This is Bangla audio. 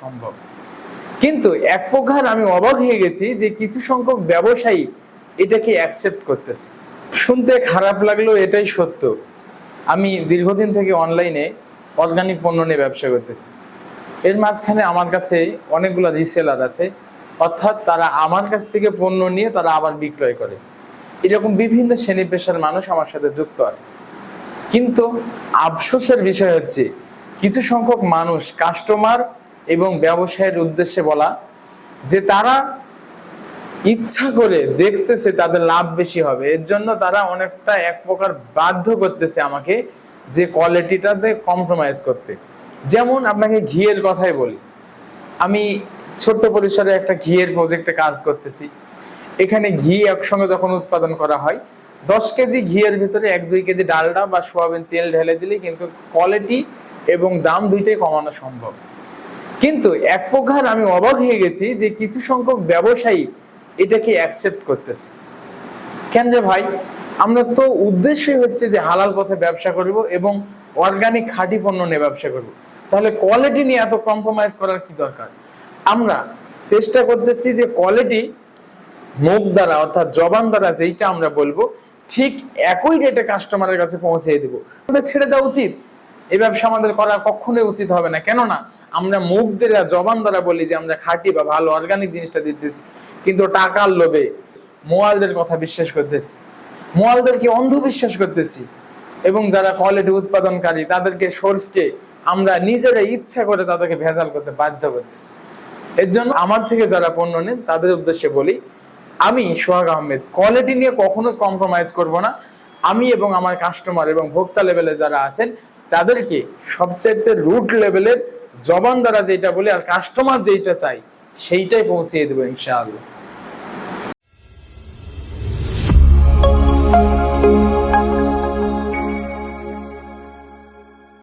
সম্ভব। কিন্তু এক প্রকার আমি অবাক হয়ে গেছি যে কিছু সংখ্যক ব্যবসায়ী এটাকে অ্যাকসেপ্ট করতেছে। শুনতে খারাপ লাগলো, এটাই সত্য। আমি দীর্ঘদিন থেকে অনলাইনে অর্গানিক পণ্য নিয়ে ব্যবসা করতেছি। এর মাঝখানে আমার কাছে অনেকগুলো রিসেলার আছে, অর্থাৎ তারা আমার কাছ থেকে পণ্য নিয়ে তারা আবার বিক্রয় করে। এরকম বিভিন্ন শ্রেণী পেশার মানুষ আমার সাথে যুক্ত আছে। কিন্তু আফসোসের বিষয় হচ্ছে কিছু সংখ্যক মানুষ কাস্টমার এবং ব্যবসায়ের উদ্দেশ্যে বলা যে তারা ইচ্ছা করে দেখতেছে তাদের লাভ বেশি হবে, এর জন্য তারা অনেকটা এক প্রকার বাধ্য করতেছে আমাকে যে কোয়ালিটিটাতে কম্প্রোমাইজ করতে। যেমন আপনাকে ঘিয়ের কথাই বলি, আমি ছোট্ট পরিসরে একটা ঘিয়ের প্রজেক্টে কাজ করতেছি। এখানে ঘি একসঙ্গে যখন উৎপাদন করা হয়, 10 কেজি ঘিয়ের ভিতরে 1-2 কেজি ডালডা বা সোয়াবিন তেল ঢেলে দিলে কিন্তু কোয়ালিটি এবং দাম দুইটাই কমানো সম্ভব। কিন্তু এক প্রকার আমি অবাক হয়ে গেছি যে কিছু সংখ্যক ব্যবসায়ী এটাকে অ্যাকসেপ্ট করতেছে। কেন রে ভাই, আমরা তো উদ্দেশ্যই হচ্ছে যে হালাল পথে ব্যবসা করব এবং অর্গানিক খাঁটি পণ্য নিয়ে ব্যবসা করব, তাহলে কোয়ালিটি নিয়ে এত কম্প্রোমাইজ করার কি দরকার? আমরা চেষ্টা করতেছি যে কোয়ালিটি মুখ দ্বারা অর্থাৎ জবান দ্বারা যেইটা আমরা বলবো ঠিক একই রেটে কাস্টমারের কাছে পৌঁছে দেবো। আমাদের ছেড়ে দেওয়া উচিত, এই ব্যবসা আমাদের করা কখনোই উচিত হবে না। কেননা আমরা মুখ দ্বারা জবান দ্বারা বলি যে আমরা খাঁটি বা ভালো অর্গানিক জিনিসটা দিতেছি, কিন্তু টাকার লোভে মোয়ালদের কথা বিশ্বাস করতেছি, মোয়ালদেরকে অন্ধবিশ্বাস করতেছি, এবং যারা কোয়ালিটি উৎপাদনকারী তাদেরকে সোর্সকে আমরা নিজেরা ইচ্ছা করে তাদেরকে ভেজাল করতে বাধ্য করতেছি। এর জন্য আমার থেকে যারা পণ্য নেন তাদের উদ্দেশ্যে বলি, আমি সোহাগ আহমেদ কোয়ালিটি নিয়ে কখনো কম্প্রোমাইজ করব না। আমি এবং আমার কাস্টমার এবং ভোক্তা লেভেলে যারা আছেন তাদেরকে সবচাইতে রুট লেভেলের জবান দ্বারা যেটা বলি আর কাস্টমার যেটা চাই সেইটাই পৌঁছিয়ে দেবো ইনশাআল্লাহ।